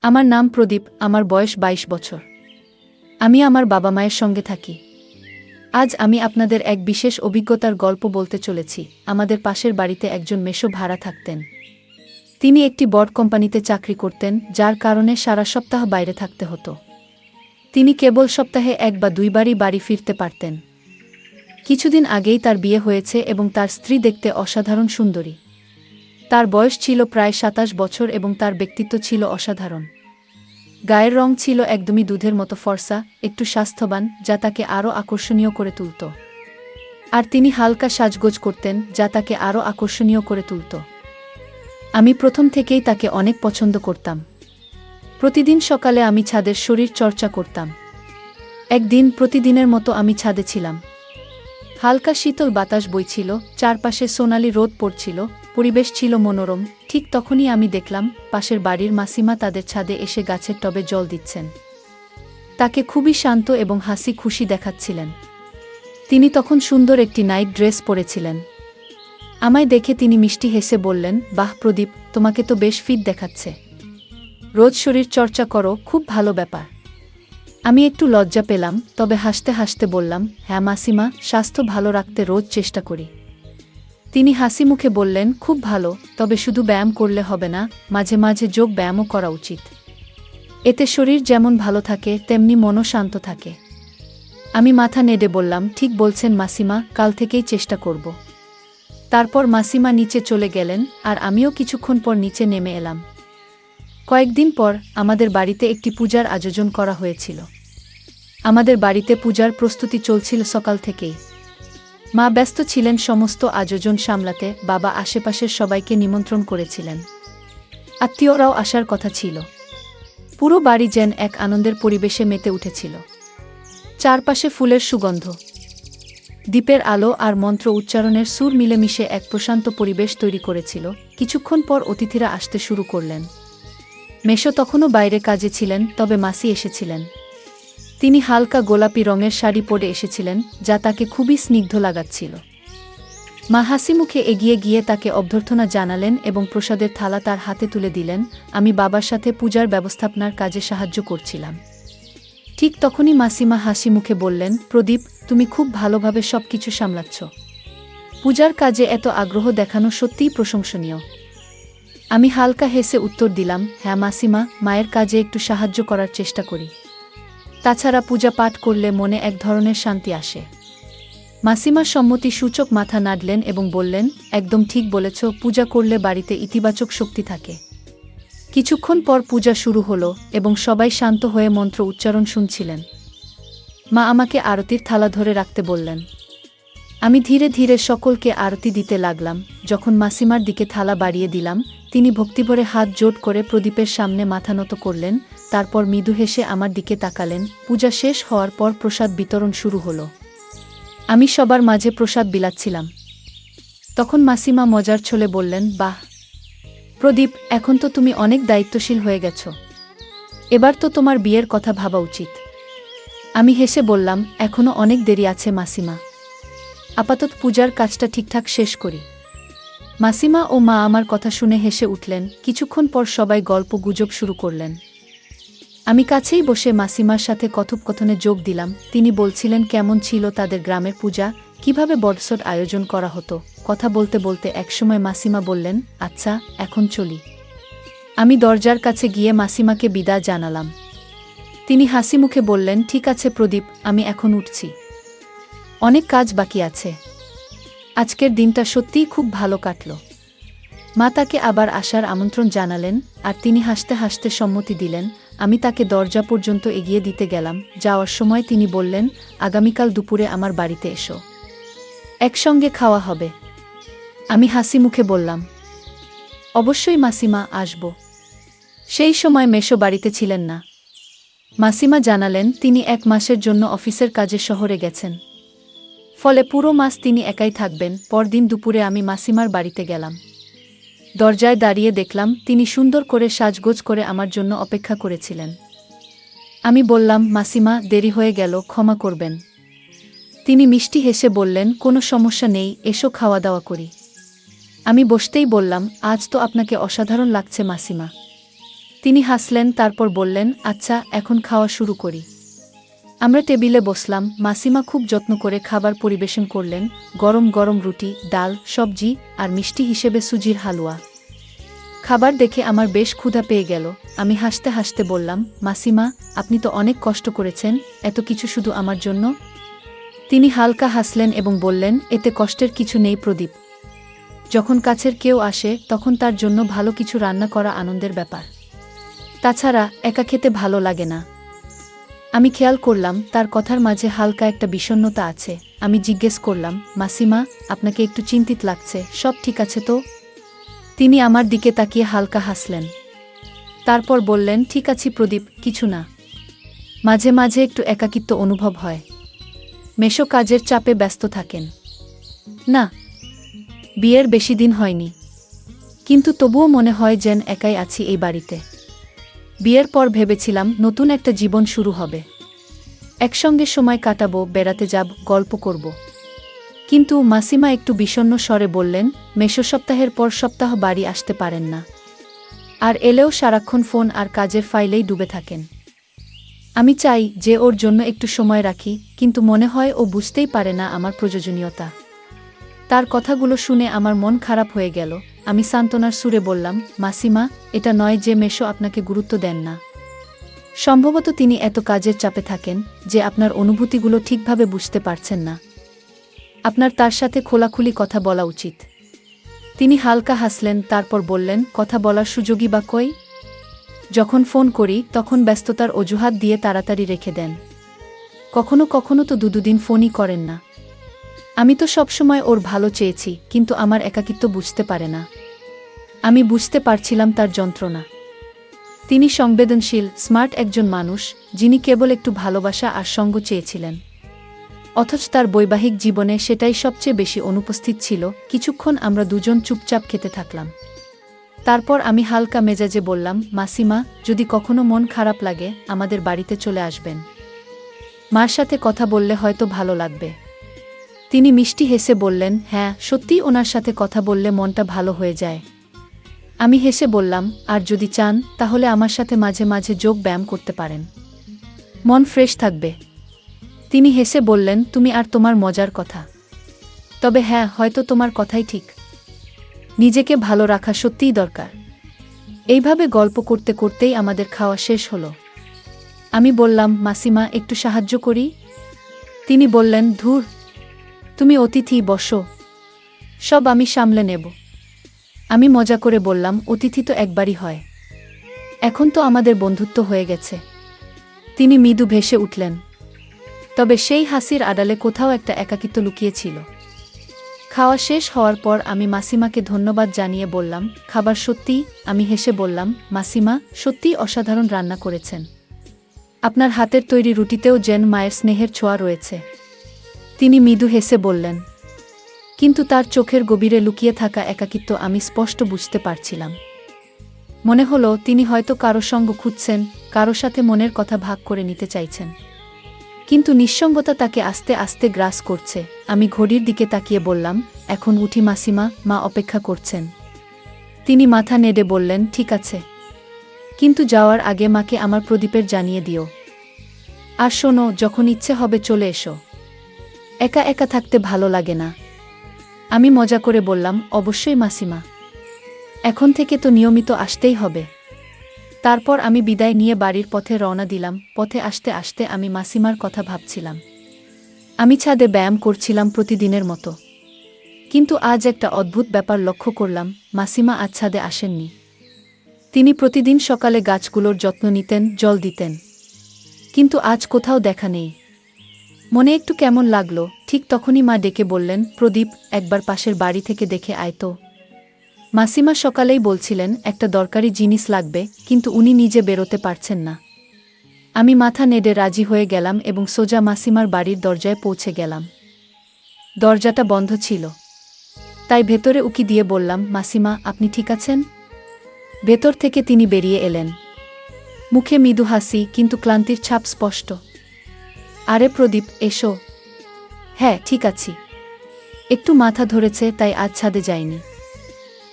আমার নাম প্রদীপ, আমার বয়স ২২ বছর। আমি আমার বাবা মায়ের সঙ্গে থাকি। আজ আমি আপনাদের এক বিশেষ অভিজ্ঞতার গল্প বলতে চলেছি। আমাদের পাশের বাড়িতে একজন মেসো ভাড়া থাকতেন। তিনি একটি বড় কোম্পানিতে চাকরি করতেন, যার কারণে সারা সপ্তাহ বাইরে থাকতে হতো। তিনি কেবল সপ্তাহে ১ বা ২ বারই বাড়ি ফিরতে পারতেন। কিছুদিন আগেই তার বিয়ে হয়েছে এবং তার স্ত্রী দেখতে অসাধারণ সুন্দরী। তার বয়স ছিল প্রায় ২৭ বছর এবং তার ব্যক্তিত্ব ছিল অসাধারণ। গায়ের রং ছিল একদমই দুধের মতো ফর্সা, একটু স্বাস্থ্যবান, যা তাকে আরও আকর্ষণীয় করে তুলত। আর তিনি হালকা সাজগোজ করতেন, যা তাকে আরও আকর্ষণীয় করে তুলত। আমি প্রথম থেকেই তাকে অনেক পছন্দ করতাম। প্রতিদিন সকালে আমি ছাদের শরীর চর্চা করতাম। একদিন প্রতিদিনের মতো আমি ছাদে ছিলাম। হালকা শীতল বাতাস বইছিল, চারপাশে সোনালি রোদ পড়ছিল, পরিবেশ ছিল মনোরম। ঠিক তখনই আমি দেখলাম পাশের বাড়ির মাসিমা তাদের ছাদে এসে গাছের টবে জল দিচ্ছেন। তাকে খুবই শান্ত এবং হাসি খুশি দেখাচ্ছিলেন। তিনি তখন সুন্দর একটি নাইট ড্রেস পরেছিলেন। আমায় দেখে তিনি মিষ্টি হেসে বললেন, বাহ প্রদীপ, তোমাকে তো বেশ ফিট দেখাচ্ছে। রোজ শরীর চর্চা করো, খুব ভালো ব্যাপার। আমি একটু লজ্জা পেলাম, তবে হাসতে হাসতে বললাম, হ্যাঁ মাসিমা, স্বাস্থ্য ভালো রাখতে রোজ চেষ্টা করি। তিনি হাসি মুখে বললেন, খুব ভালো, তবে শুধু ব্যায়াম করলে হবে না, মাঝে মাঝে যোগ ব্যায়ামও করা উচিত। এতে শরীর যেমন ভালো থাকে তেমনি মনও শান্ত থাকে। আমি মাথা নেড়ে বললাম, ঠিক বলছেন মাসিমা, কাল থেকেই চেষ্টা করব। তারপর মাসিমা নিচে চলে গেলেন আর আমিও কিছুক্ষণ পর নিচে নেমে এলাম। কয়েকদিন পর আমাদের বাড়িতে একটি পূজার আয়োজন করা হয়েছিল। আমাদের বাড়িতে পূজার প্রস্তুতি চলছিল সকাল থেকেই। মা ব্যস্ত ছিলেন সমস্ত আয়োজন সামলাতে, বাবা আশেপাশের সবাইকে নিমন্ত্রণ করেছিলেন। আত্মীয়রাও আসার কথা ছিল। পুরো বাড়ি যেন এক আনন্দের পরিবেশে মেতে উঠেছিল। চারপাশে ফুলের সুগন্ধ, দ্বীপের আলো আর মন্ত্র উচ্চারণের সুর মিলেমিশে এক প্রশান্ত পরিবেশ তৈরি করেছিল। কিছুক্ষণ পর অতিথিরা আসতে শুরু করলেন। মেসো তখনও বাইরে কাজে ছিলেন, তবে মাসি এসেছিলেন। তিনি হালকা গোলাপি রঙের শাড়ি পরে এসেছিলেন, যা তাকে খুবই স্নিগ্ধ লাগাচ্ছিল। মা হাসি মুখে এগিয়ে গিয়ে তাকে অভ্যর্থনা জানালেন এবং প্রসাদের থালা তার হাতে তুলে দিলেন। আমি বাবার সাথে পূজার ব্যবস্থাপনার কাজে সাহায্য করছিলাম। ঠিক তখনই মাসিমা হাসি মুখে বললেন, প্রদীপ, তুমি খুব ভালোভাবে সবকিছু সামলাচ্ছ। পূজার কাজে এত আগ্রহ দেখানো সত্যিই প্রশংসনীয়। আমি হালকা হেসে উত্তর দিলাম, হ্যাঁ মাসিমা, মায়ের কাজে একটু সাহায্য করার চেষ্টা করি। তাছাড়া পূজা পাঠ করলে মনে এক ধরনের শান্তি আসে। মাসিমা সম্মতি সূচক মাথা নাড়লেন এবং বললেন, একদম ঠিক বলেছ, পূজা করলে বাড়িতে ইতিবাচক শক্তি থাকে। কিছুক্ষণ পর পূজা শুরু হলো এবং সবাই শান্ত হয়ে মন্ত্র উচ্চারণ শুনছিলেন। মা আমাকে আরতির থালা ধরে রাখতে বললেন। আমি ধীরে ধীরে সকলকে আরতি দিতে লাগলাম। যখন মাসিমার দিকে থালা বাড়িয়ে দিলাম, তিনি ভক্তিভরে হাত জোড় করে প্রদীপের সামনে মাথা নত করলেন। তারপর মৃদু হেসে আমার দিকে তাকালেন। পূজা শেষ হওয়ার পর প্রসাদ বিতরণ শুরু হলো। আমি সবার মাঝে প্রসাদ বিলাচ্ছিলাম। তখন মাসিমা মজার ছলে বললেন, বাহ প্রদীপ, এখন তো তুমি অনেক দায়িত্বশীল হয়ে গেছ। এবার তো তোমার বিয়ের কথা ভাবা উচিত। আমি হেসে বললাম, এখনো অনেক দেরি আছে মাসিমা। আপাতত পূজার কাজটা ঠিকঠাক শেষ করি। মাসিমা ও মা আমার কথা শুনে হেসে উঠলেন। কিছুক্ষণ পর সবাই গল্প গুজব শুরু করলেন। আমি কাছেই বসে মাসিমার সাথে কথোপকথনে যোগ দিলাম। তিনি বলছিলেন কেমন ছিল তাদের গ্রামের পূজা, কিভাবে বড়সড় আয়োজন করা হতো। কথা বলতে বলতে একসময় মাসিমা বললেন, আচ্ছা, এখন চলি। আমি দরজার কাছে গিয়ে মাসিমাকে বিদায় জানালাম। তিনি হাসি মুখে বললেন, ঠিক আছে প্রদীপ, আমি এখন উঠছি। অনেক কাজ বাকি আছে। আজকের দিনটা সত্যিই খুব ভালো কাটল। মা তাকে আবার আসার আমন্ত্রণ জানালেন আর তিনি হাসতে হাসতে সম্মতি দিলেন। আমি তাকে দরজা পর্যন্ত এগিয়ে দিতে গেলাম। যাওয়ার সময় তিনি বললেন, আগামীকাল দুপুরে আমার বাড়িতে এসো, একসঙ্গে খাওয়া হবে। আমি হাসি মুখে বললাম, অবশ্যই মাসিমা, আসব। সেই সময় মেসো বাড়িতে ছিলেন না। মাসিমা জানালেন তিনি 1 মাসের জন্য অফিসের কাজে শহরে গেছেন। ফলে পুরো মাস তিনি একাই থাকবেন। পরদিন দুপুরে আমি মাসিমার বাড়িতে গেলাম। দরজায় দাঁড়িয়ে দেখলাম তিনি সুন্দর করে সাজগোজ করে আমার জন্য অপেক্ষা করেছিলেন। আমি বললাম, মাসিমা, দেরি হয়ে গেল, ক্ষমা করবেন। তিনি মিষ্টি হেসে বললেন, কোনো সমস্যা নেই, এসো খাওয়া দাওয়া করি। আমি বসতেই বললাম, আজ তো আপনাকে অসাধারণ লাগছে মাসিমা। তিনি হাসলেন, তারপর বললেন, আচ্ছা এখন খাওয়া শুরু করি। আমরা টেবিলে বসলাম। মাসিমা খুব যত্ন করে খাবার পরিবেশন করলেন, গরম গরম রুটি, ডাল, সবজি আর মিষ্টি হিসেবে সুজির হালুয়া। খাবার দেখে আমার বেশ ক্ষুধা পেয়ে গেল। আমি হাসতে হাসতে বললাম, মাসিমা, আপনি তো অনেক কষ্ট করেছেন, এত কিছু শুধু আমার জন্য? তিনি হালকা হাসলেন এবং বললেন, এতে কষ্টের কিছু নেই প্রদীপ। যখন কাছের কেউ আসে তখন তার জন্য ভালো কিছু রান্না করা আনন্দের ব্যাপার। তাছাড়া একা খেতে ভালো লাগে না। আমি খেয়াল করলাম তার কথার মাঝে হালকা একটা বিষণ্ণতা আছে। আমি জিজ্ঞেস করলাম, মাসিমা, আপনাকে একটু চিন্তিত লাগছে, সব ঠিক আছে তো? তিনি আমার দিকে তাকিয়ে হালকা হাসলেন। তারপর বললেন, ঠিক আছি প্রদীপ, কিছু না। মাঝে মাঝে একটু একাকিত্ব অনুভব হয়। মেশো কাজের চাপে ব্যস্ত থাকেন। না, বিয়ের বেশি দিন হয়নি, কিন্তু তবুও মনে হয় যেন একাই আছি এই বাড়িতে। বিয়ের পর ভেবেছিলাম নতুন একটা জীবন শুরু হবে, একসঙ্গে সময় কাটাবো, বেড়াতে যাব, গল্প করব। কিন্তু মাসিমা একটু বিষণ্ণ স্বরে বললেন, মেশো সপ্তাহের পর সপ্তাহ বাড়ি আসতে পারেন না, আর এলেও সারাক্ষণ ফোন আর কাজের ফাইলেই ডুবে থাকেন। আমি চাই যে ওর জন্য একটু সময় রাখি, কিন্তু মনে হয় ও বুঝতেই পারে না আমার প্রয়োজনীয়তা। তার কথাগুলো শুনে আমার মন খারাপ হয়ে গেল। আমি সান্ত্বনার সুরে বললাম, মাসিমা, এটা নয় যে মেশো আপনাকে গুরুত্ব দেন না। সম্ভবত তিনি এত কাজের চাপে থাকেন যে আপনার অনুভূতিগুলো ঠিকভাবে বুঝতে পারছেন না। আপনার তার সাথে খোলাখুলি কথা বলা উচিত। তিনি হালকা হাসলেন, তারপর বললেন, কথা বলার সুযোগই বা কই? যখন ফোন করি তখন ব্যস্ততার অজুহাত দিয়ে তাড়াতাড়ি রেখে দেন। কখনো কখনো তো দুদিন ফোনই করেন না। আমি তো সবসময় ওর ভালো চেয়েছি, কিন্তু আমার একাকিত্ব বুঝতে পারে না। আমি বুঝতে পারছিলাম তার যন্ত্রণা। তিনি সংবেদনশীল, স্মার্ট একজন মানুষ, যিনি কেবল একটু ভালোবাসা আর সঙ্গ চেয়েছিলেন। অথচ তার বৈবাহিক জীবনে সেটাই সবচেয়ে বেশি অনুপস্থিত ছিল। কিছুক্ষণ আমরা দুজন চুপচাপ খেতে থাকলাম। তারপর আমি হালকা মেজাজে বললাম, মাসিমা, যদি কখনো মন খারাপ লাগে আমাদের বাড়িতে চলে আসবেন। মার সাথে কথা বললে হয়তো ভালো লাগবে। তিনি মিষ্টি হেসে বললেন, হ্যাঁ, সত্যিই ওনার সাথে কথা বললে মনটা ভালো হয়ে যায়। আমি হেসে বললাম, আর যদি চান তাহলে আমার সাথে মাঝে মাঝে যোগ ব্যায়াম করতে পারেন, মন ফ্রেশ থাকবে। তিনি হেসে বললেন, তুমি আর তোমার মজার কথা। তবে হ্যাঁ, হয়তো তোমার কথাই ঠিক। নিজেকে ভালো রাখা সত্যিই দরকার। এইভাবে গল্প করতে করতেই আমাদের খাওয়া শেষ হলো। আমি বললাম, মাসিমা, একটু সাহায্য করি? তিনি বললেন, ধুর, তুমি অতিথি, বসো, সব আমি সামলে নেব। আমি মজা করে বললাম, অতিথি তো একবারই হয়, এখন তো আমাদের বন্ধুত্ব হয়ে গেছে। তিনি মৃদু ভেসে উঠলেন, তবে সেই হাসির আড়ালে কোথাও একটা একাকিত্ব লুকিয়েছিল। খাওয়া শেষ হওয়ার পর আমি মাসিমাকে ধন্যবাদ জানিয়ে বললাম, খাবার সত্যিই? আমি হেসে বললাম, মাসিমা, সত্যিই অসাধারণ রান্না করেছেন। আপনার হাতের তৈরি রুটিতেও যেন মায়ের স্নেহের ছোঁয়া রয়েছে। তিনি মৃদু হেসে বললেন, কিন্তু তার চোখের গভীরে লুকিয়ে থাকা একাকিত্ব আমি স্পষ্ট বুঝতে পারছিলাম। মনে হলো তিনি হয়তো কারো সঙ্গ খুঁজছেন, কারো সাথে মনের কথা ভাগ করে নিতে চাইছেন। কিন্তু নিঃসঙ্গতা তাকে আস্তে আস্তে গ্রাস করছে। আমি ঘড়ির দিকে তাকিয়ে বললাম, এখন উঠি মাসিমা, মা অপেক্ষা করছেন। তিনি মাথা নেড়ে বললেন, ঠিক আছে, কিন্তু যাওয়ার আগে মাকে আমার প্রদীপের জানিয়ে দিও। আর শোনো, যখন ইচ্ছে হবে চলে এসো, একা একা থাকতে ভালো লাগে না। আমি মজা করে বললাম, অবশ্যই মাসিমা, এখন থেকে তো নিয়মিত আসতেই হবে। তারপর আমি বিদায় নিয়ে বাড়ির পথে রওনা দিলাম। পথে আসতে আসতে আমি মাসিমার কথা ভাবছিলাম। আমি ছাদে ব্যায়াম করছিলাম প্রতিদিনের মতো, কিন্তু আজ একটা অদ্ভুত ব্যাপার লক্ষ্য করলাম, মাসিমা আজ ছাদে আসেননি। তিনি প্রতিদিন সকালে গাছগুলোর যত্ন নিতেন, জল দিতেন, কিন্তু আজ কোথাও দেখা নেই। মনে একটু কেমন লাগলো। ঠিক তখনই মা ডেকে বললেন, প্রদীপ, একবার পাশের বাড়ি থেকে দেখে আয় তো। মাসিমা সকালেই বলছিলেন একটা দরকারি জিনিস লাগবে, কিন্তু উনি নিজে বেরোতে পারছেন না। আমি মাথা নেড়ে রাজি হয়ে গেলাম এবং সোজা মাসিমার বাড়ির দরজায় পৌঁছে গেলাম। দরজাটা বন্ধ ছিল, তাই ভেতরে উকি দিয়ে বললাম, মাসিমা, আপনি ঠিক আছেন? ভেতর থেকে তিনি বেরিয়ে এলেন, মুখে মৃদু হাসি, কিন্তু ক্লান্তির ছাপ স্পষ্ট। আরে প্রদীপ, এসো। হ্যাঁ, ঠিক আছি, একটু মাথা ধরেছে তাই আজ ছাদে যাইনি।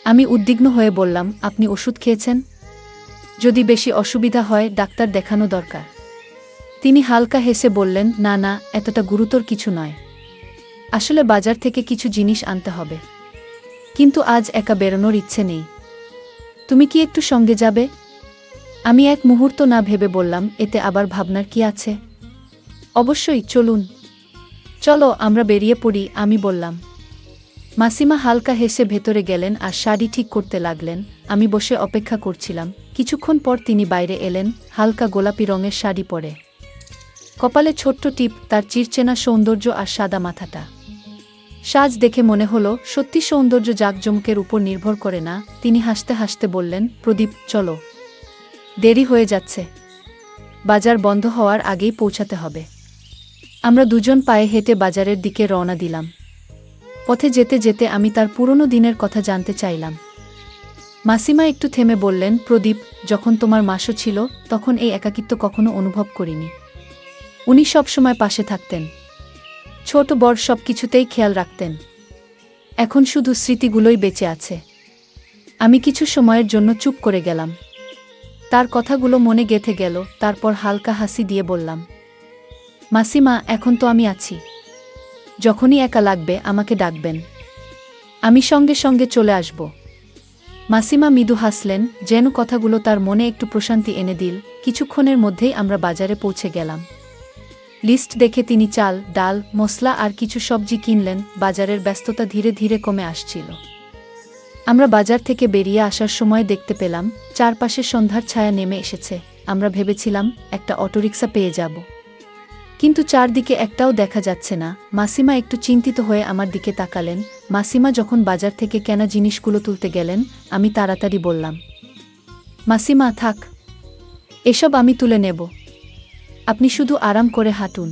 আমি উদ্বিগ্ন হয়ে বললাম, আপনি ওষুধ খেয়েছেন? যদি বেশি অসুবিধা হয় ডাক্তার দেখানো দরকার। তিনি হালকা হেসে বললেন, না না, এতটা গুরুতর কিছু নয়। আসলে বাজার থেকে কিছু জিনিস আনতে হবে, কিন্তু আজ একা বেরোনোর ইচ্ছে নেই। তুমি কি একটু সঙ্গে যাবে? আমি এক মুহূর্ত না ভেবে বললাম, এতে আবার ভাবনার কি আছে? অবশ্যই, চলুন। চলো আমরা বেরিয়ে পড়ি, আমি বললাম। মাসিমা হালকা হেসে ভেতরে গেলেন আর শাড়ি ঠিক করতে লাগলেন। আমি বসে অপেক্ষা করছিলাম। কিছুক্ষণ পর তিনি বাইরে এলেন, হালকা গোলাপি রঙের শাড়ি পরে, কপালে ছোট্ট টিপ, তার চিরচেনা সৌন্দর্য আর সাদা মাথাটা। সাজ দেখে মনে হলো সত্যি সৌন্দর্য জাঁকজমকের উপর নির্ভর করে না। তিনি হাসতে হাসতে বললেন, প্রদীপ, চলো, দেরি হয়ে যাচ্ছে, বাজার বন্ধ হওয়ার আগেই পৌঁছাতে হবে। আমরা দুজন পায়ে হেঁটে বাজারের দিকে রওনা দিলাম। পথে যেতে যেতে আমি তার পুরনো দিনের কথা জানতে চাইলাম। মাসিমা একটু থেমে বললেন, প্রদীপ, যখন তোমার মাসও ছিল তখন এই একাকিত্ব কখনো অনুভব করিনি। উনি সবসময় পাশে থাকতেন, ছোট বড় সব কিছুতেই খেয়াল রাখতেন। এখন শুধু স্মৃতিগুলোই বেঁচে আছে। আমি কিছু সময়ের জন্য চুপ করে গেলাম। তার কথাগুলো মনে গেঁথে গেল। তারপর হালকা হাসি দিয়ে বললাম, মাসিমা, এখন তো আমি আছি। যখনই একা লাগবে আমাকে ডাকবেন, আমি সঙ্গে সঙ্গে চলে আসব। মাসিমা মৃদু হাসলেন, যেন কথাগুলো তার মনে একটু প্রশান্তি এনে দিল। কিছুক্ষণের মধ্যেই আমরা বাজারে পৌঁছে গেলাম। লিস্ট দেখে তিনি চাল, ডাল, মশলা আর কিছু সবজি কিনলেন। বাজারের ব্যস্ততা ধীরে ধীরে কমে আসছিল। আমরা বাজার থেকে বেরিয়ে আসার সময় দেখতে পেলাম চারপাশে সন্ধ্যার ছায়া নেমে এসেছে। আমরা ভেবেছিলাম একটা অটোরিকশা পেয়ে যাব, কিন্তু চারদিকে একটাও দেখা যাচ্ছে না। মাসিমা একটু চিন্তিত হয়ে আমার দিকে তাকালেন। মাসিমা যখন বাজার থেকে কেনা জিনিসগুলো তুলতে গেলেন, আমি তাড়াতাড়ি বললাম, মাসিমা, থাক, এসব আমি তুলে নেব, আপনি শুধু আরাম করে হাঁটুন।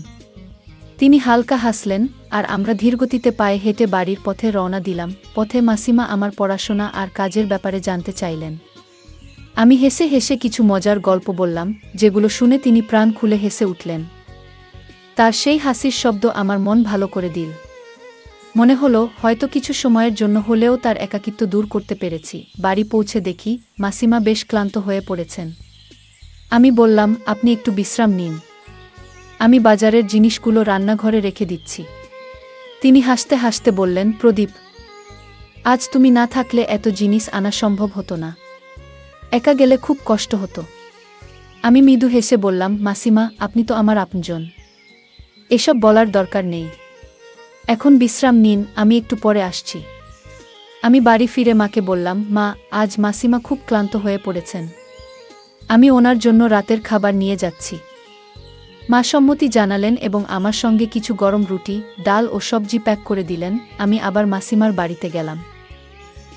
তিনি হালকা হাসলেন আর আমরা ধীরগতিতে পায়ে হেঁটে বাড়ির পথে রওনা দিলাম। পথে মাসিমা আমার পড়াশোনা আর কাজের ব্যাপারে জানতে চাইলেন। আমি হেসে হেসে কিছু মজার গল্প বললাম, যেগুলো শুনে তিনি প্রাণ খুলে হেসে উঠলেন। তার সেই হাসির শব্দ আমার মন ভালো করে দিল। মনে হলো হয়তো কিছু সময়ের জন্য হলেও তার একাকিত্ব দূর করতে পেরেছি। বাড়ি পৌঁছে দেখি মাসিমা বেশ ক্লান্ত হয়ে পড়েছেন। আমি বললাম, আপনি একটু বিশ্রাম নিন, আমি বাজারের জিনিসগুলো রান্নাঘরে রেখে দিচ্ছি। তিনি হাসতে হাসতে বললেন, প্রদীপ, আজ তুমি না থাকলে এত জিনিস আনা সম্ভব হতো না, একা গেলে খুব কষ্ট হতো। আমি মৃদু হেসে বললাম, মাসিমা, আপনি তো আমার আপনজন, এসব বলার দরকার নেই। এখন বিশ্রাম নিন, আমি একটু পরে আসছি। আমি বাড়ি ফিরে মাকে বললাম, মা, আজ মাসিমা খুব ক্লান্ত হয়ে পড়েছেন, আমি ওনার জন্য রাতের খাবার নিয়ে যাচ্ছি। মা সম্মতি জানালেন এবং আমার সঙ্গে কিছু গরম রুটি, ডাল ও সবজি প্যাক করে দিলেন। আমি আবার মাসিমার বাড়িতে গেলাম।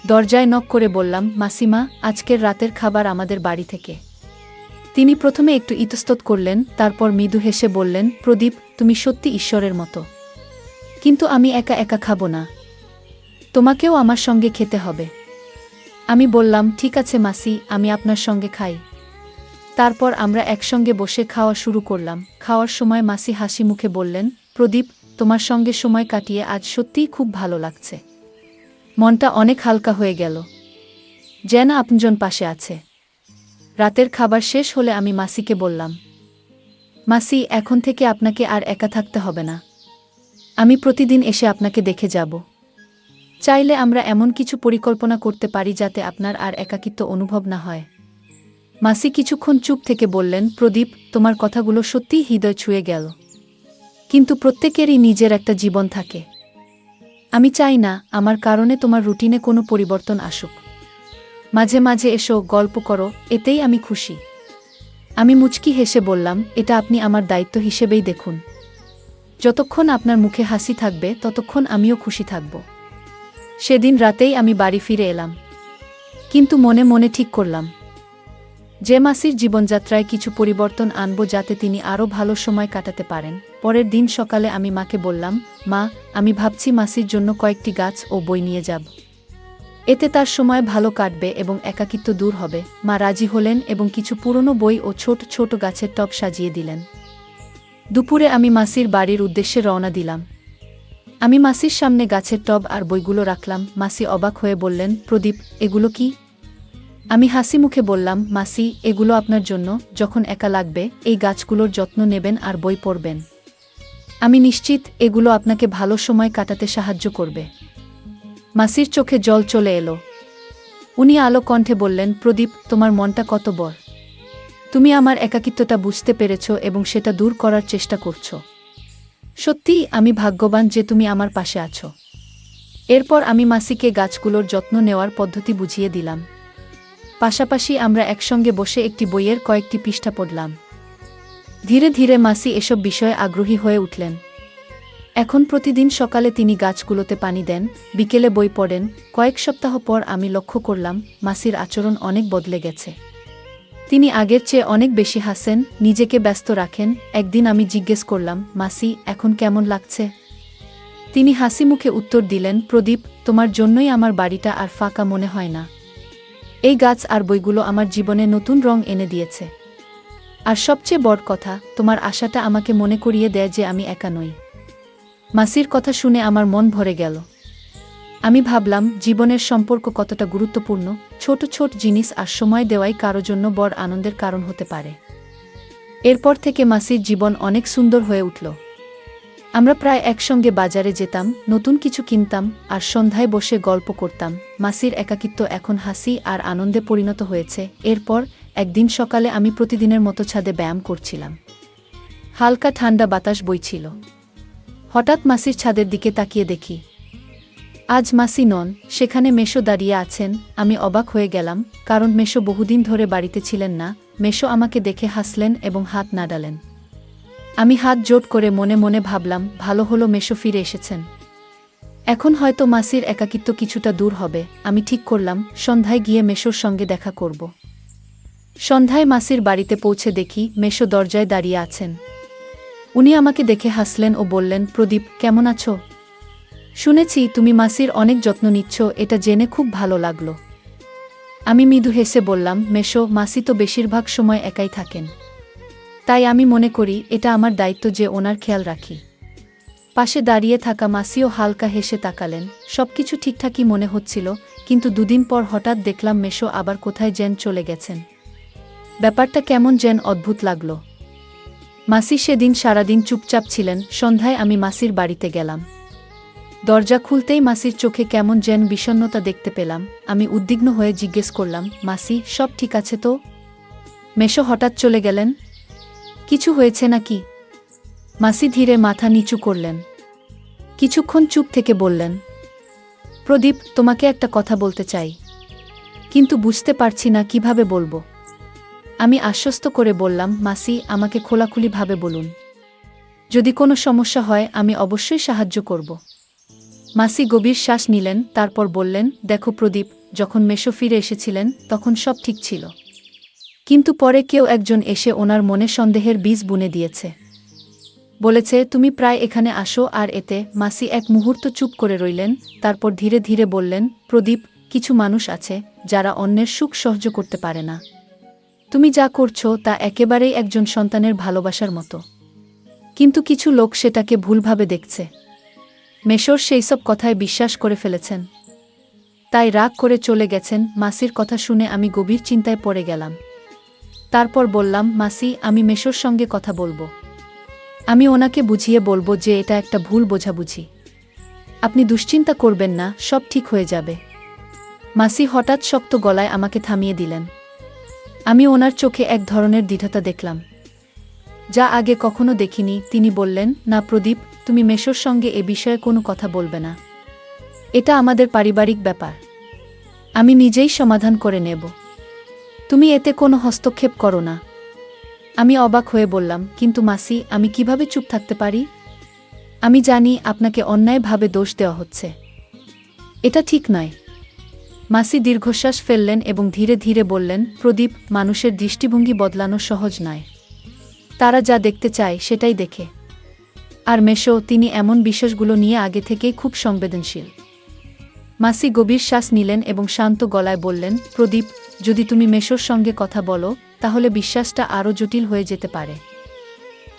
দরজায় নক করে বললাম, মাসিমা, আজকের রাতের খাবার আমাদের বাড়ি থেকে। তিনি প্রথমে একটু ইতস্তত করলেন, তারপর মৃদু হেসে বললেন, প্রদীপ, তুমি সত্যি ঈশ্বরের মতো, কিন্তু আমি একা একা খাবো না, তোমাকেও আমার সঙ্গে খেতে হবে। আমি বললাম, ঠিক আছে মাসি, আমি আপনার সঙ্গে খাই। তারপর আমরা একসঙ্গে বসে খাওয়া শুরু করলাম। খাওয়ার সময় মাসি হাসি মুখে বললেন, প্রদীপ, তোমার সঙ্গে সময় কাটিয়ে আজ সত্যিই খুব ভালো লাগছে, মনটা অনেক হালকা হয়ে গেল, যেন আপনজন পাশে আছে। রাতের খাবার শেষ হলে আমি মাসিকে বললাম, মাসি, এখন থেকে আপনাকে আর একা থাকতে হবে না, আমি প্রতিদিন এসে আপনাকে দেখে যাব। চাইলে আমরা এমন কিছু পরিকল্পনা করতে পারি যাতে আপনার আর একাকিত্ব অনুভব না হয়। মাসি কিছুক্ষণ চুপ থেকে বললেন, প্রদীপ, তোমার কথাগুলো সত্যিই হৃদয় ছুঁয়ে গেল, কিন্তু প্রত্যেকেরই নিজের একটা জীবন থাকে। আমি চাই না আমার কারণে তোমার রুটিনে কোনো পরিবর্তন আসুক। মাঝে মাঝে এসো, গল্প করো, এতেই আমি খুশি। আমি মুচকি হেসে বললাম, এটা আপনি আমার দায়িত্ব হিসেবেই দেখুন। যতক্ষণ আপনার মুখে হাসি থাকবে ততক্ষণ আমিও খুশি থাকব। সেদিন রাতেই আমি বাড়ি ফিরে এলাম, কিন্তু মনে মনে ঠিক করলাম যে মাসির জীবনযাত্রায় কিছু পরিবর্তন আনব যাতে তিনি আরও ভালো সময় কাটাতে পারেন। পরের দিন সকালে আমি মাকে বললাম, মা, আমি ভাবছি মাসির জন্য কয়েকটি গাছ ও বই নিয়ে যাব, এতে তার সময় ভালো কাটবে এবং একাকিত্ব দূর হবে। মা রাজি হলেন এবং কিছু পুরনো বই ও ছোট ছোট গাছের টব সাজিয়ে দিলেন। দুপুরে আমি মাসির বাড়ির উদ্দেশ্যে রওনা দিলাম। আমি মাসির সামনে গাছের টব আর বইগুলো রাখলাম। মাসি অবাক হয়ে বললেন, প্রদীপ, এগুলো কি? আমি হাসি মুখে বললাম, মাসি, এগুলো আপনার জন্য, যখন একা লাগবে এই গাছগুলোর যত্ন নেবেন আর বই পড়বেন। আমি নিশ্চিত এগুলো আপনাকে ভালো সময় কাটাতে সাহায্য করবে। মাসির চোখে জল চলে এলো। উনি আলো কণ্ঠে বললেন, প্রদীপ, তোমার মনটা কত বড়। তুমি আমার একাকিত্বটা বুঝতে পেরেছ এবং সেটা দূর করার চেষ্টা করছ। সত্যিই আমি ভাগ্যবান যে তুমি আমার পাশে আছো। এরপর আমি মাসিকে গাছগুলোর যত্ন নেওয়ার পদ্ধতি বুঝিয়ে দিলাম। পাশাপাশি আমরা একসঙ্গে বসে একটি বইয়ের কয়েকটি পৃষ্ঠা পড়লাম। ধীরে ধীরে মাসি এসব বিষয়ে আগ্রহী হয়ে উঠলেন। এখন প্রতিদিন সকালে তিনি গাছগুলোতে পানি দেন, বিকেলে বই পড়েন। কয়েক সপ্তাহ পর আমি লক্ষ্য করলাম মাসির আচরণ অনেক বদলে গেছে। তিনি আগের চেয়ে অনেক বেশি হাসেন, নিজেকে ব্যস্ত রাখেন। একদিন আমি জিজ্ঞেস করলাম, মাসি, এখন কেমন লাগছে? তিনি হাসি মুখে উত্তর দিলেন, প্রদীপ, তোমার জন্যই আমার বাড়িটা আর ফাঁকা মনে হয় না। এই গাছ আর বইগুলো আমার জীবনে নতুন রং এনে দিয়েছে। আর সবচেয়ে বড় কথা, তোমার আশাটা আমাকে মনে করিয়ে দেয় যে আমি একা নই। মাসির কথা শুনে আমার মন ভরে গেল। আমি ভাবলাম জীবনের সম্পর্ক কতটা গুরুত্বপূর্ণ, ছোট ছোট জিনিস আর সময় দেওয়াই কারো জন্য বড় আনন্দের কারণ হতে পারে। এরপর থেকে মাসির জীবন অনেক সুন্দর হয়ে উঠল। আমরা প্রায় একসঙ্গে বাজারে যেতাম, নতুন কিছু কিনতাম আর সন্ধ্যায় বসে গল্প করতাম। মাসির একাকিত্ব এখন হাসি আর আনন্দে পরিণত হয়েছে। এরপর একদিন সকালে আমি প্রতিদিনের মতো ছাদে ব্যায়াম করছিলাম। হালকা ঠান্ডা বাতাস বইছিল। হঠাৎ মাসির ছাদের দিকে তাকিয়ে দেখি আজ মাসি নন, সেখানে মেশো দাঁড়িয়ে আছেন। আমি অবাক হয়ে গেলাম, কারণ মেশো বহুদিন ধরে বাড়িতে ছিলেন না। মেশো আমাকে দেখে হাসলেন এবং হাত নাড়ালেন। আমি হাত জোট করে মনে মনে ভাবলাম, ভালো হলো মেশো ফিরে এসেছেন। এখন হয়তো মাসির একাকিত্ব কিছুটা দূর হবে। আমি ঠিক করলাম সন্ধ্যায় গিয়ে মেশোর সঙ্গে দেখা করব। সন্ধ্যায় মাসির বাড়িতে পৌঁছে দেখি মেশো দরজায় দাঁড়িয়ে আছেন। উনি আমাকে দেখে হাসলেন ও বললেন, প্রদীপ, কেমন আছো? শুনেছি তুমি মাসির অনেক যত্ন নিচ্ছ, এটা জেনে খুব ভালো লাগলো। আমি মৃদু হেসে বললাম, মেশো, মাসি তো বেশিরভাগ সময় একাই থাকেন। তাই আমি মনে করি এটা আমার দায়িত্ব যে ওনার খেয়াল রাখি। পাশে দাঁড়িয়ে থাকা মাসিও হালকা হেসে তাকালেন। সবকিছু ঠিকঠাকই মনে হচ্ছিল, কিন্তু দুদিন পর হঠাৎ দেখলাম মেশো আবার কোথায় যেন চলে গেছেন। ব্যাপারটা কেমন যেন অদ্ভুত লাগল। মাসি সেদিন সারাদিন চুপচাপ ছিলেন। সন্ধ্যায় আমি মাসির বাড়িতে গেলাম। দরজা খুলতেই মাসির চোখে কেমন যেন বিষণ্ণতা দেখতে পেলাম। আমি উদ্বিগ্ন হয়ে জিজ্ঞেস করলাম, মাসি, সব ঠিক আছে তো? মেশো হঠাৎ চলে গেলেন, কিছু হয়েছে নাকি? মাসি ধীরে মাথা নিচু করলেন। কিছুক্ষণ চুপ থেকে বললেন, প্রদীপ, তোমাকে একটা কথা বলতে চাই, কিন্তু বুঝতে পারছি না কিভাবে বলবো। আমি আশ্বস্ত করে বললাম, মাসি, আমাকে খোলাখুলিভাবে বলুন। যদি কোনো সমস্যা হয় আমি অবশ্যই সাহায্য করব। মাসি গভীর শ্বাস নিলেন, তারপর বললেন, দেখো প্রদীপ, যখন মেশো ফিরে এসেছিলেন তখন সব ঠিক ছিল। কিন্তু পরে কেউ একজন এসে ওনার মনে সন্দেহের বীজ বুনে দিয়েছে। বলেছে তুমি প্রায় এখানে আসো, আর এতে। মাসি এক মুহূর্ত চুপ করে রইলেন, তারপর ধীরে ধীরে বললেন, প্রদীপ, কিছু মানুষ আছে যারা অন্যের সুখ সহ্য করতে পারে না। তুমি যা করছো তা একেবারেই একজন সন্তানের ভালোবাসার মতো, কিন্তু কিছু লোক সেটাকে ভুলভাবে দেখছে। মেশোর সেই সব কথায় বিশ্বাস করে ফেলেছেন, তাই রাগ করে চলে গেছেন। মাসির কথা শুনে আমি গভীর চিন্তায় পড়ে গেলাম। তারপর বললাম, মাসি, আমি মেশোর সঙ্গে কথা বলবো। আমি ওনাকে বুঝিয়ে বলবো যে এটা একটা ভুল বোঝাবুঝি। আপনি দুশ্চিন্তা করবেন না, সব ঠিক হয়ে যাবে। মাসি হঠাৎ শক্ত গলায় আমাকে থামিয়ে দিলেন। আমি ওনার চোখে এক ধরনের দ্বিধাতা দেখলাম, যা আগে কখনো দেখিনি। তিনি বললেন, না প্রদীপ, তুমি মেশোর সঙ্গে এ বিষয়ে কোনো কথা বলবে না। এটা আমাদের পারিবারিক ব্যাপার, আমি নিজেই সমাধান করে নেব। তুমি এতে কোনো হস্তক্ষেপ করো না। আমি অবাক হয়ে বললাম, কিন্তু মাসি, আমি কিভাবে চুপ থাকতে পারি? আমি জানি আপনাকে অন্যায়ভাবে দোষ দেওয়া হচ্ছে, এটা ঠিক নয়। মাসি দীর্ঘশ্বাস ফেললেন এবং ধীরে ধীরে বললেন, প্রদীপ, মানুষের দৃষ্টিভঙ্গি বদলানো সহজ নয়। তারা যা দেখতে চায় সেটাই দেখে। আর মেশো, তিনি এমন বিষয়গুলো নিয়ে আগে থেকেই খুব সংবেদনশীল। মাসি গভীর শ্বাস নিলেন এবং শান্ত গলায় বললেন, প্রদীপ, যদি তুমি মেশোর সঙ্গে কথা বলো তাহলে বিশ্বাসটা আরও জটিল হয়ে যেতে পারে।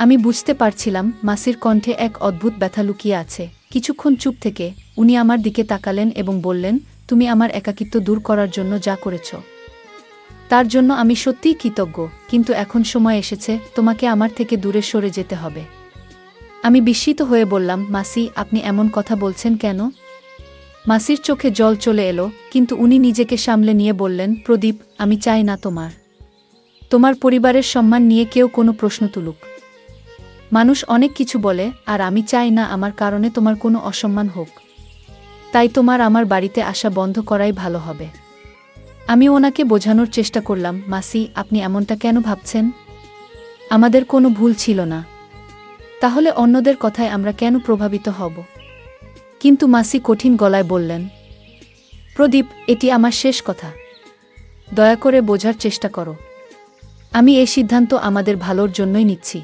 আমি বুঝতে পারছিলাম মাসির কণ্ঠে এক অদ্ভুত ব্যথা লুকিয়ে আছে। কিছুক্ষণ চুপ থেকে উনি আমার দিকে তাকালেন এবং বললেন, তুমি আমার একাকিত্ব দূর করার জন্য যা করেছ তার জন্য আমি সত্যিই কৃতজ্ঞ, কিন্তু এখন সময় এসেছে তোমাকে আমার থেকে দূরে সরে যেতে হবে। আমি বিস্মিত হয়ে বললাম, মাসি, আপনি এমন কথা বলছেন কেন? মাসির চোখে জল চলে এলো, কিন্তু উনি নিজেকে সামলে নিয়ে বললেন, প্রদীপ, আমি চাই না তোমার পরিবারের সম্মান নিয়ে কেউ কোনো প্রশ্ন তুলুক। মানুষ অনেক কিছু বলে, আর আমি চাই না আমার কারণে তোমার কোনো অসম্মান হোক। তাই তোমার আমার বাড়িতে আসা বন্ধ করাই ভালো হবে। আমি ওনাকে বোঝানোর চেষ্টা করলাম, মাসি, আপনি এমনটা কেন ভাবছেন? আমাদের কোনো ভুল ছিল না। তাহলে অন্যদের কথায় আমরা কেন প্রভাবিত হব? কিন্তু মাসি কঠিন গলায় বললেন, প্রদীপ, এটি আমার শেষ কথা। দয়া করে বোঝার চেষ্টা করো। আমি এই সিদ্ধান্ত আমাদের ভালোর জন্যই নিচ্ছি।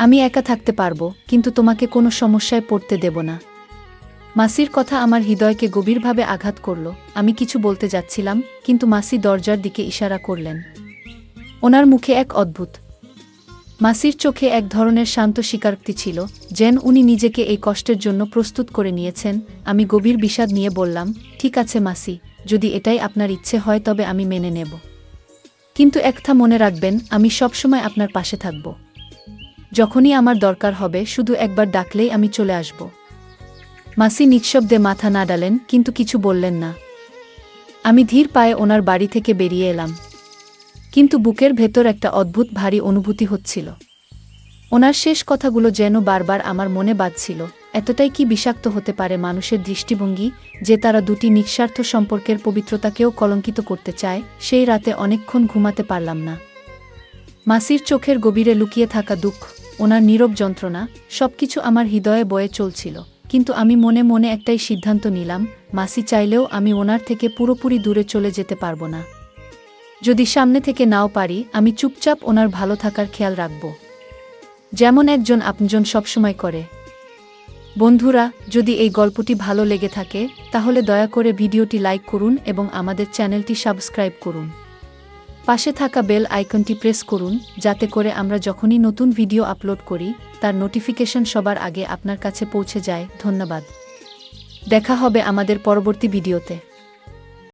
আমি একা থাকতে পারবো, কিন্তু তোমাকে কোনো সমস্যায় পড়তে দেব না। মাসির কথা আমার হৃদয়কে গভীরভাবে আঘাত করল। আমি কিছু বলতে যাচ্ছিলাম, কিন্তু মাসি দরজার দিকে ইশারা করলেন। ওনার মুখে এক অদ্ভুত, মাসির চোখে এক ধরনের শান্ত স্বীকারোক্তি ছিল, যেন উনি নিজেকে এই কষ্টের জন্য প্রস্তুত করে নিয়েছেন। আমি গভীর বিষাদ নিয়ে বললাম, ঠিক আছে মাসি, যদি এটাই আপনার ইচ্ছে হয় তবে আমি মেনে নেব। কিন্তু একটা মনে রাখবেন, আমি সবসময় আপনার পাশে থাকব। যখনই আমার দরকার হবে শুধু একবার ডাকলেই আমি চলে আসব। মাসি নিঃশব্দে মাথা নাড়ালেন, কিন্তু কিছু বললেন না। আমি ধীর পায়ে ওনার বাড়ি থেকে বেরিয়ে এলাম, কিন্তু বুকের ভেতর একটা অদ্ভুত ভারী অনুভূতি হচ্ছিল। ওনার শেষ কথাগুলো যেন বারবার আমার মনে বাজছিল। এতটাই কি বিষাক্ত হতে পারে মানুষের দৃষ্টিভঙ্গি, যে তারা দুটি নিঃস্বার্থ সম্পর্কের পবিত্রতাকেও কলঙ্কিত করতে চায়? সেই রাতে অনেকক্ষণ ঘুমাতে পারলাম না। মাসির চোখের গভীরে লুকিয়ে থাকা দুঃখ, ওনার নীরব যন্ত্রণা, সবকিছু আমার হৃদয়ে বয়ে চলছিল। কিন্তু আমি মনে মনে একটাই সিদ্ধান্ত নিলাম, মাসি চাইলেও আমি ওনার থেকে পুরোপুরি দূরে চলে যেতে পারবো না। যদি সামনে থেকে নাও পারি, আমি চুপচাপ ওনার ভালো থাকার খেয়াল রাখব, যেমন একজন আপনজন সবসময় করে। বন্ধুরা, যদি এই গল্পটি ভালো লেগে থাকে তাহলে দয়া করে ভিডিওটি লাইক করুন এবং আমাদের চ্যানেলটি সাবস্ক্রাইব করুন। পাশে থাকা বেল আইকনটি প্রেস করুন, যাতে করে আমরা যখনই নতুন ভিডিও আপলোড করি তার নোটিফিকেশন সবার আগে আপনার কাছে পৌঁছে যায়। ধন্যবাদ। দেখা হবে আমাদের পরবর্তী ভিডিওতে।